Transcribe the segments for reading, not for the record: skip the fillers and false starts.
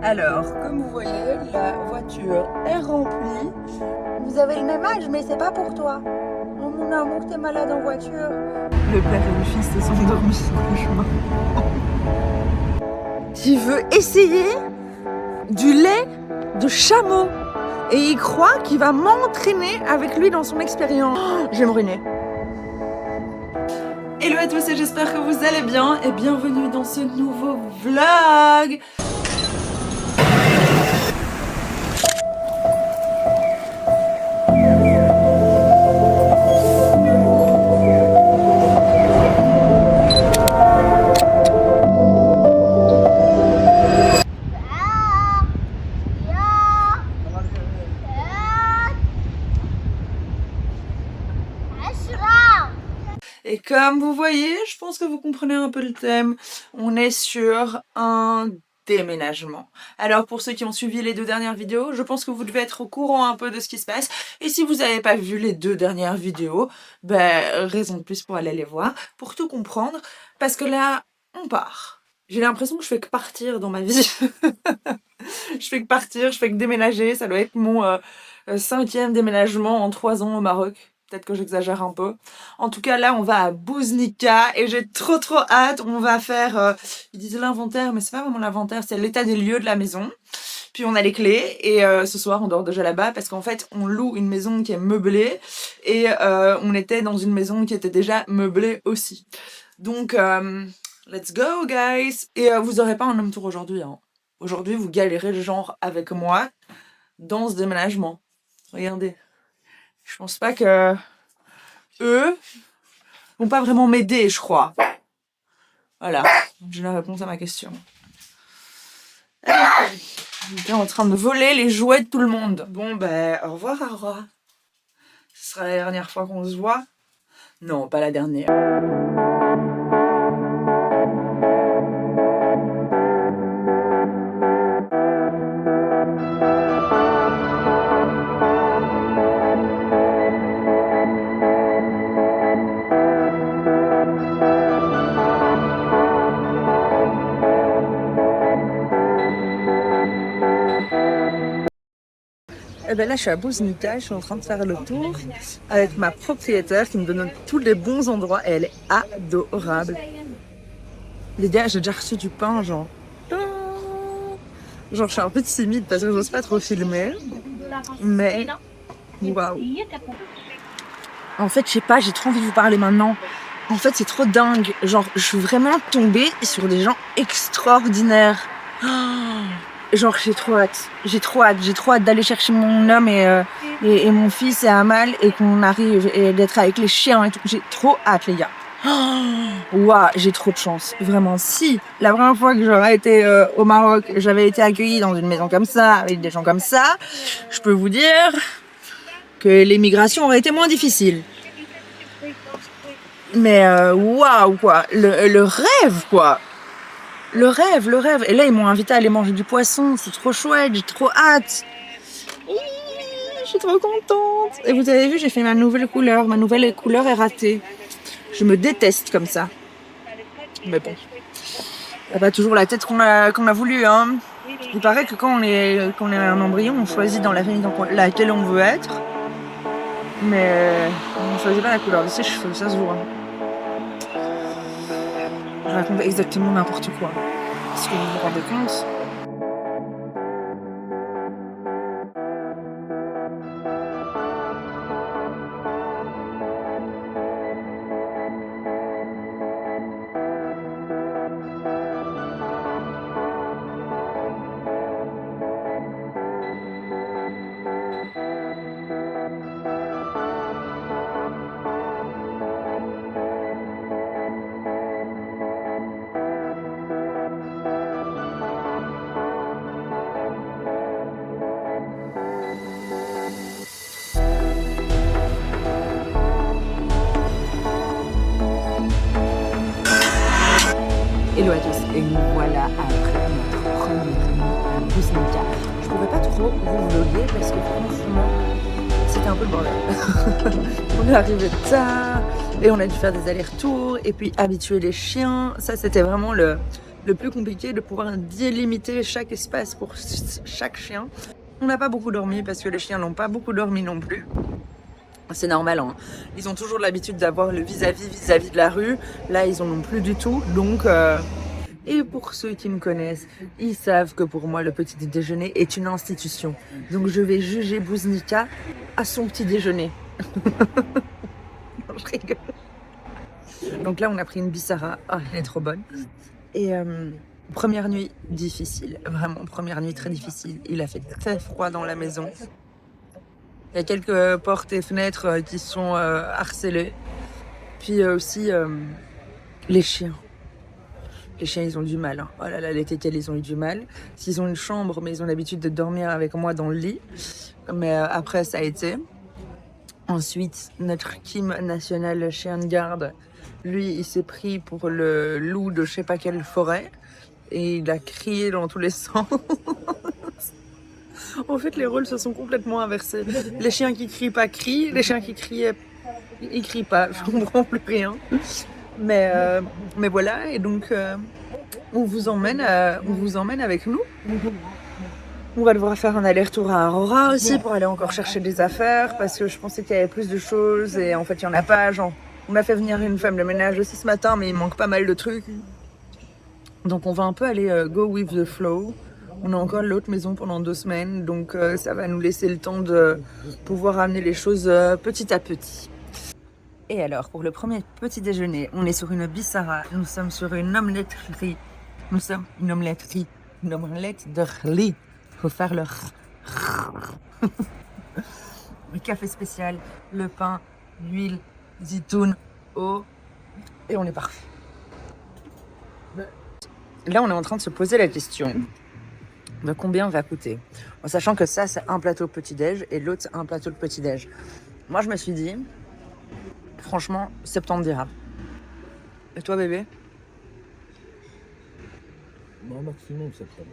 Alors, comme vous voyez, la voiture est remplie. Vous avez le même âge, mais c'est pas pour toi. Oh mon amour, t'es malade en voiture. Le père et le fils se sont endormis sur le chemin. Qui veut essayer du lait de chameau. Et il croit qu'il va m'entraîner avec lui dans son expérience. Oh, je vais me ruiner. Hello à tous et j'espère que vous allez bien et bienvenue dans ce nouveau vlog. Et comme vous voyez, je pense que vous comprenez un peu le thème. On est sur un déménagement. Alors pour ceux qui ont suivi les 2 dernières vidéos, je pense que vous devez être au courant un peu de ce qui se passe. Et si vous n'avez pas vu les 2 dernières vidéos, ben raison de plus pour aller les voir, pour tout comprendre. Parce que là, on part. J'ai l'impression que je fais que partir dans ma vie. Je fais que partir, je fais que déménager. Ça doit être mon 5e déménagement en 3 ans au Maroc. Peut-être que j'exagère un peu. En tout cas, là, on va à Bouznika et j'ai trop hâte. On va faire, ils disent l'inventaire, mais c'est pas vraiment l'inventaire, c'est l'état des lieux de la maison. Puis on a les clés et ce soir, on dort déjà là-bas parce qu'en fait, on loue une maison qui est meublée et on était dans une maison qui était déjà meublée aussi. Donc, let's go, guys! Et vous aurez pas un home tour aujourd'hui, hein. Aujourd'hui, vous galérez genre avec moi dans ce déménagement. Regardez. Je pense pas que eux vont pas vraiment m'aider, je crois. Voilà, j'ai la réponse à ma question. J'étais en train de voler les jouets de tout le monde. Bon, ben, au revoir, Aurora. Ce sera la dernière fois qu'on se voit. Non, pas la dernière. Et ben là, je suis à Bouznika, je suis en train de faire le tour avec ma propriétaire qui me donne tous les bons endroits et elle est adorable. Les gars, j'ai déjà reçu du pain, genre. Genre, je suis un peu timide parce que j'ose pas trop filmer. Mais, waouh. En fait, je sais pas, j'ai trop envie de vous parler maintenant. En fait, c'est trop dingue. Genre, je suis vraiment tombée sur des gens extraordinaires. Genre, j'ai trop hâte d'aller chercher mon homme et mon fils et Amal et qu'on arrive et d'être avec les chiens et tout. J'ai trop hâte, les gars. Waouh, j'ai trop de chance. Vraiment, si la première fois que j'aurais été au Maroc, j'avais été accueillie dans une maison comme ça, avec des gens comme ça, je peux vous dire que l'émigration aurait été moins difficile. Mais waouh, quoi. Le rêve, quoi. Le rêve. Et là, ils m'ont invité à aller manger du poisson. C'est trop chouette, j'ai trop hâte. Je suis trop contente. Et vous avez vu, j'ai fait ma nouvelle couleur. Ma nouvelle couleur est ratée. Je me déteste comme ça. Mais bon. C'est pas toujours la tête qu'on a voulu, hein. Il paraît que quand on est un embryon, on choisit dans la famille dans laquelle on veut être. Mais on ne choisit pas la couleur de ses cheveux, ça se voit. Je raconte exactement n'importe quoi. Est-ce que vous vous rendez compte ? Hello à tous, et nous voilà après notre première nuit à Bouznika. Je pourrais pas trop vous vlogger parce que franchement, c'était un peu le bordel. On est arrivé tard et on a dû faire des allers-retours et puis habituer les chiens. Ça, c'était vraiment le le plus compliqué de pouvoir délimiter chaque espace pour chaque chien. On n'a pas beaucoup dormi parce que les chiens n'ont pas beaucoup dormi non plus. C'est normal, hein. Ils ont toujours l'habitude d'avoir le vis-à-vis de la rue. Là, ils en ont plus du tout. Donc, et pour ceux qui me connaissent, ils savent que pour moi, le petit déjeuner est une institution. Donc, je vais juger Bouznika à son petit déjeuner. Non, je rigole. Donc là, on a pris une Bissara. Ah, elle est trop bonne. Et première nuit difficile. Vraiment, première nuit très difficile. Il a fait très froid dans la maison. Il y a quelques portes et fenêtres qui sont harcelées. Puis aussi les chiens. Les chiens, ils ont du mal. Hein. Oh là là, les tétels, ils ont eu du mal. S'ils ont une chambre, mais ils ont l'habitude de dormir avec moi dans le lit. Mais après, ça a été. Ensuite, notre Kim national, le chien de garde, lui, il s'est pris pour le loup de je sais pas quelle forêt. Et il a crié dans tous les sens. En fait, les rôles se sont complètement inversés. Les chiens qui crient pas crient, les chiens qui criaient, ils crient pas. Je comprends plus rien. Mais voilà, et donc on vous emmène avec nous. On va devoir faire un aller-retour à Aurora aussi pour aller encore chercher des affaires parce que je pensais qu'il y avait plus de choses et en fait il y en a pas. Genre, on a fait venir une femme de ménage aussi ce matin, mais il manque pas mal de trucs. Donc on va un peu aller go with the flow. On a encore l'autre maison pendant 2 semaines, donc ça va nous laisser le temps de pouvoir amener les choses petit à petit. Et alors, pour le premier petit déjeuner, on est sur une Bissara, nous sommes sur une omeletterie. Nous sommes une omelette de riz. Il faut faire le le café spécial, le pain, l'huile, zitoun, eau, et on est parfait. Là, on est en train de se poser la question de combien va coûter. En sachant que ça, c'est un plateau petit-déj et l'autre, c'est un plateau de petit-déj. Moi, je me suis dit, franchement, 70 dirhams. Et toi, bébé? Moi, maximum 70.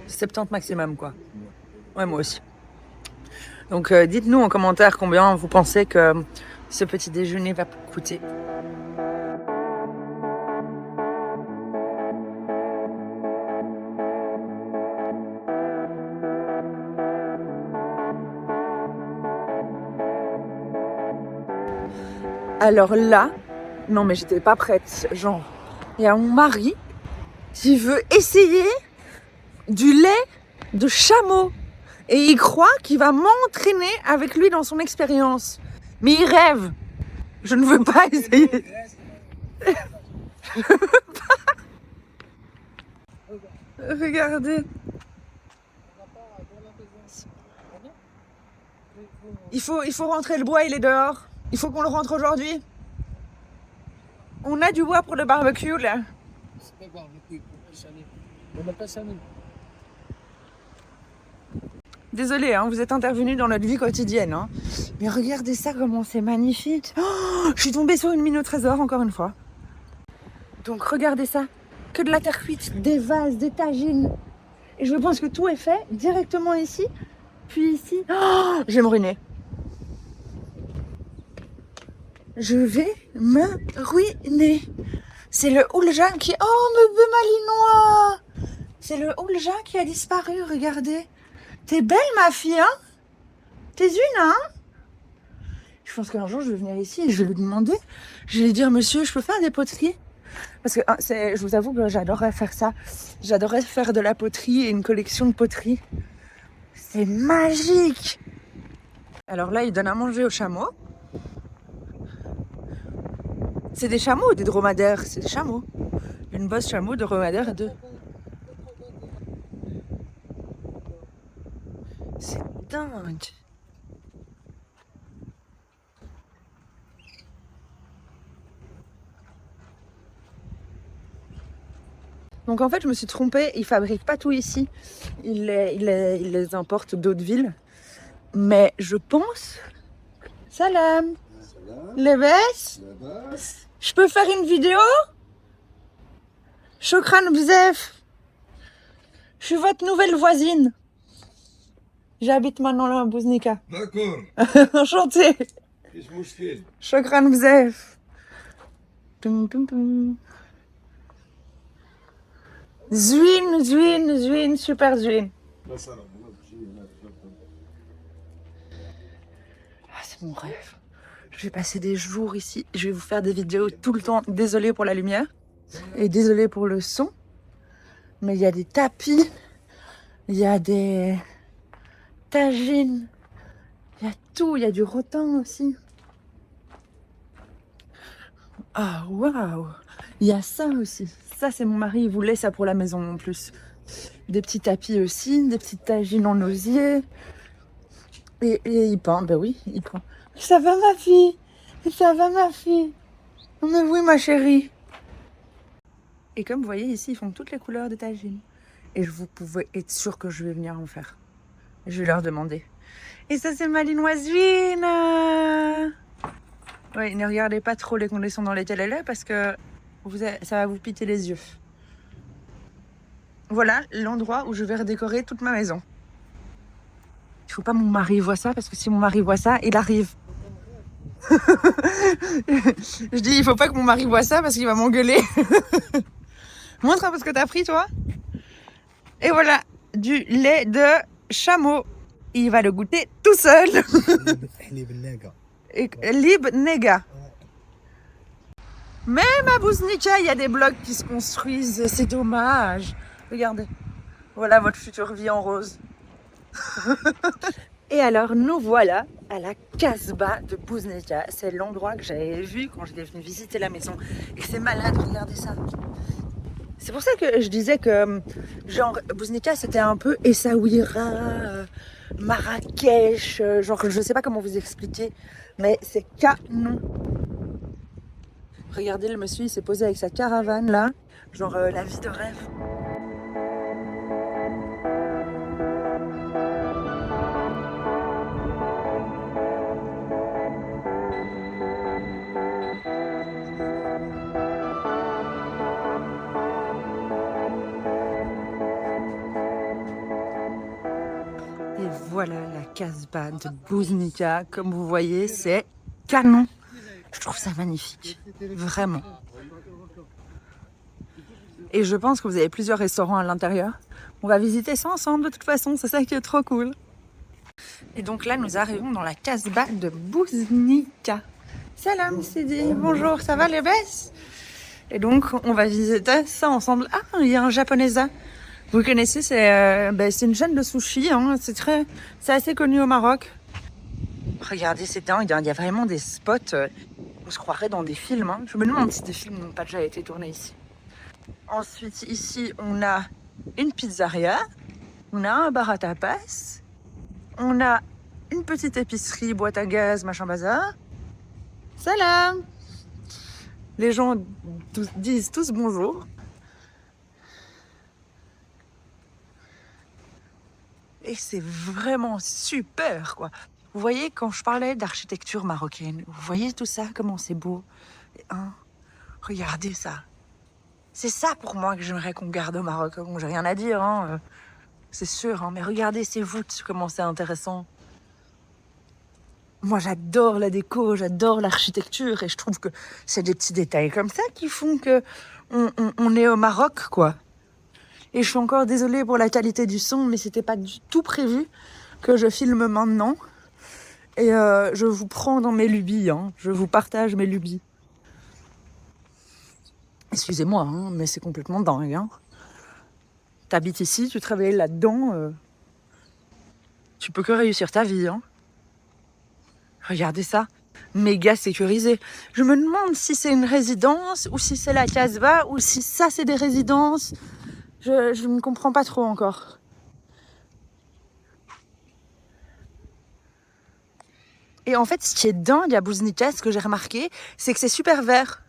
70 maximum, quoi. Ouais, moi aussi. Donc, dites-nous en commentaire combien vous pensez que ce petit déjeuner va coûter. Alors là, non mais j'étais pas prête, genre, il y a mon mari qui veut essayer du lait de chameau et il croit qu'il va m'entraîner avec lui dans son expérience. Mais il rêve. Je ne veux pas essayer. Je veux pas. Regardez. Il faut rentrer, le bois, il est dehors. Il faut qu'on le rentre aujourd'hui. On a du bois pour le barbecue là. C'est pas barbecue, on n'a pas salé. Désolée, hein, vous êtes intervenus dans notre vie quotidienne. Hein. Mais regardez ça, comment c'est magnifique. Oh, je suis tombée sur une mine au trésor, encore une fois. Donc regardez ça. Que de la terre cuite, des vases, des tagines. Et je pense que tout est fait directement ici. Puis ici. Oh, je vais me ruiner. Je vais me ruiner. C'est le Ouljan qui... Oh, bébé malinois. C'est le Ouljan qui a disparu, regardez. T'es belle, ma fille, hein? T'es une, hein? Je pense qu'un jour, je vais venir ici et je vais lui demander. Je vais lui dire, monsieur, je peux faire des poteries? Parce que je vous avoue que j'adorerais faire ça. J'adorerais faire de la poterie et une collection de poteries. C'est magique! Alors là, il donne à manger aux chameaux. C'est des chameaux ou des dromadaires? C'est des chameaux. Une bosse chameau, de dromadaire et deux. C'est dingue. Donc en fait, je me suis trompée. Ils fabriquent pas tout ici. Ils les importent d'autres villes. Mais je pense... Salam. Lebes. Je peux faire une vidéo? Shukran bzef. Je suis votre nouvelle voisine. J'habite maintenant à Bouznika. D'accord. Enchantée. Shukran bzef. Zwin, super zwin. Ah, c'est mon rêve. Je vais passer des jours ici. Je vais vous faire des vidéos tout le temps. Désolée pour la lumière et désolée pour le son. Mais il y a des tapis, il y a des tagines, il y a tout. Il y a du rotin aussi. Ah, waouh! Il y a ça aussi. Ça, c'est mon mari. Il voulait ça pour la maison en plus. Des petits tapis aussi, des petites tagines en osier. Et il peint, ben oui, il peint. Ça va ma fille? Ça va ma fille? Mais oui ma chérie. Et comme vous voyez ici, ils font toutes les couleurs des tagines. Et vous pouvez être sûr que je vais venir en faire. Je vais leur demander. Et ça c'est ma linoisine. Oui, ne regardez pas trop les conditions dans lesquelles elle est parce que ça va vous piquer les yeux. Voilà l'endroit où je vais redécorer toute ma maison. Il faut pas que mon mari voit ça parce que si mon mari voit ça, il arrive. Je dis il faut pas que mon mari voit ça parce qu'il va m'engueuler. Montre un peu ce que t'as pris toi. Et voilà, du lait de chameau. Il va le goûter tout seul. Lib Nega. Même à Bouznika, il y a des blocs qui se construisent. C'est dommage. Regardez. Voilà votre future vie en rose. Et alors, nous voilà à la Casbah de Bouznika. C'est l'endroit que j'avais vu quand j'étais venue visiter la maison. Et c'est malade, regardez ça. C'est pour ça que je disais que genre Bouznika c'était un peu Essaouira, Marrakech, genre je sais pas comment vous expliquer, mais c'est canon. Regardez le monsieur il s'est posé avec sa caravane là, genre la vie de rêve. Et voilà la Casbah de Bouznika. Comme vous voyez, c'est canon. Je trouve ça magnifique. Vraiment. Et je pense que vous avez plusieurs restaurants à l'intérieur. On va visiter ça ensemble de toute façon. C'est ça qui est trop cool. Et donc là, nous arrivons dans la Casbah de Bouznika. Salam Sidi. Bonjour, ça va les besses? Et donc, on va visiter ça ensemble. Ah, il y a un japonesa. Vous connaissez, c'est une chaîne de sushi. Hein. C'est assez connu au Maroc. Regardez, c'est dingue. Il y a vraiment des spots. On se croirait dans des films. Hein. Je me demande si des films n'ont pas déjà été tournés ici. Ensuite, ici, on a une pizzeria. On a un bar à tapas. On a une petite épicerie, boîte à gaz, machin bazar. Salam! Les gens disent tous bonjour. Et c'est vraiment super, quoi. Vous voyez, quand je parlais d'architecture marocaine, vous voyez tout ça, comment c'est beau. Hein, regardez ça. C'est ça pour moi que j'aimerais qu'on garde au Maroc. Bon, j'ai rien à dire, hein. C'est sûr, hein, mais regardez ces voûtes, comment c'est intéressant. Moi, j'adore la déco, j'adore l'architecture, et je trouve que c'est des petits détails comme ça qui font que on est au Maroc, quoi. Et je suis encore désolée pour la qualité du son, mais c'était pas du tout prévu que je filme maintenant. Et je vous prends dans mes lubies, hein. Je vous partage mes lubies. Excusez-moi, hein, mais c'est complètement dingue. Hein. T'habites ici, tu travailles là-dedans, tu peux que réussir ta vie. Hein. Regardez ça, méga sécurisé. Je me demande si c'est une résidence, ou si c'est la Casbah, ou si ça c'est des résidences. Je ne comprends pas trop encore. Et en fait, ce qui est dingue à Bouznika, ce que j'ai remarqué, c'est que c'est super vert.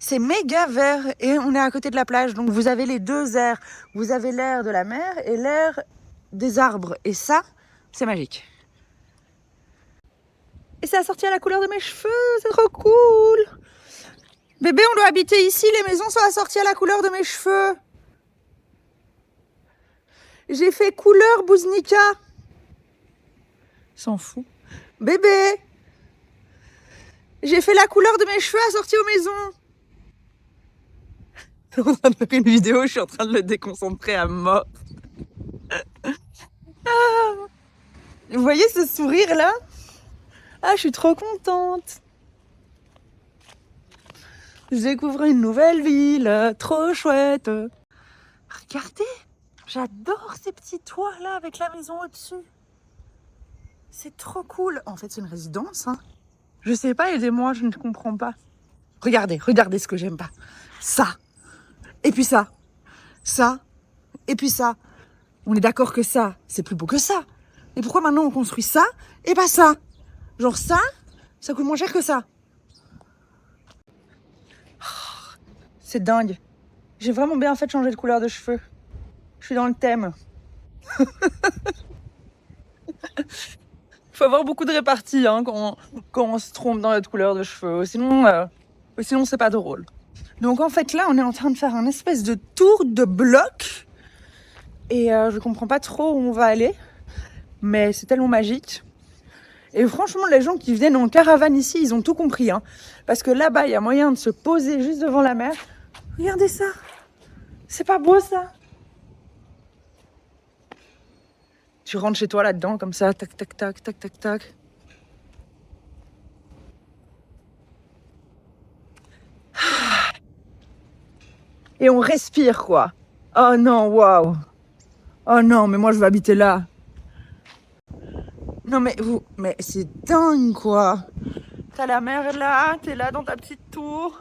C'est méga vert et on est à côté de la plage. Donc vous avez les deux airs. Vous avez l'air de la mer et l'air des arbres. Et ça, c'est magique. Et c'est assorti à la couleur de mes cheveux, c'est trop cool. Bébé, on doit habiter ici, les maisons sont assorties à la couleur de mes cheveux. J'ai fait couleur Bouznika. S'en fout. Bébé, j'ai fait la couleur de mes cheveux assortis aux maisons. Je suis en train de faire une vidéo, je suis en train de le déconcentrer à mort. Vous voyez ce sourire là? Ah, je suis trop contente. Je découvre une nouvelle ville, trop chouette. Regardez, j'adore ces petits toits là avec la maison au-dessus. C'est trop cool. En fait, c'est une résidence, hein. Je sais pas, aidez-moi, je ne comprends pas. Regardez, regardez ce que j'aime pas. Ça. Et puis ça. Ça. Et puis ça. On est d'accord que ça, c'est plus beau que ça. Et pourquoi maintenant on construit ça et pas ça? Genre ça coûte moins cher que ça. Oh, c'est dingue. J'ai vraiment bien fait de changer de couleur de cheveux. Je suis dans le thème. Il faut avoir beaucoup de répartie hein, quand on se trompe dans notre couleur de cheveux. Sinon c'est pas drôle. Donc en fait là, on est en train de faire un espèce de tour de bloc. Et je comprends pas trop où on va aller. Mais c'est tellement magique. Et franchement, les gens qui viennent en caravane ici, ils ont tout compris. Hein. Parce que là-bas, il y a moyen de se poser juste devant la mer. Regardez ça. C'est pas beau ça? Tu rentres chez toi là-dedans, comme ça, tac, tac, tac, tac, tac, tac. Et on respire, quoi. Oh non, waouh. Oh non, mais moi, je vais habiter là. Non, mais c'est dingue, quoi. T'as la mer là, t'es là dans ta petite tour.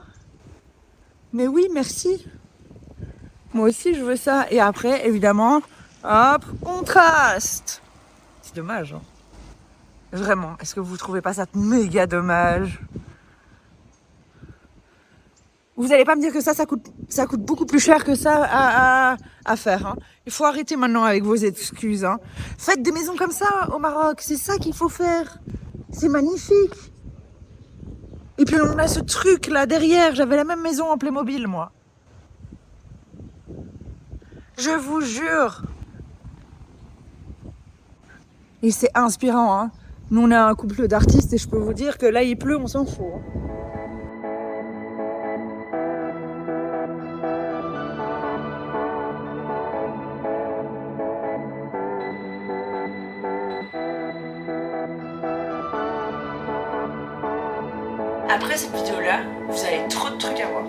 Mais oui, merci. Moi aussi, je veux ça. Et après, évidemment, hop, contraste. C'est dommage, hein. Vraiment, est-ce que vous trouvez pas ça méga dommage? Vous n'allez pas me dire que ça coûte beaucoup plus cher que ça à faire. Hein. Il faut arrêter maintenant avec vos excuses. Hein. Faites des maisons comme ça au Maroc, c'est ça qu'il faut faire. C'est magnifique. Et puis on a ce truc là derrière, j'avais la même maison en Playmobil moi. Je vous jure. Et c'est inspirant. Hein. Nous on a un couple d'artistes et je peux vous dire que là il pleut, on s'en fout. Hein. Après cette vidéo-là, vous avez trop de trucs à voir.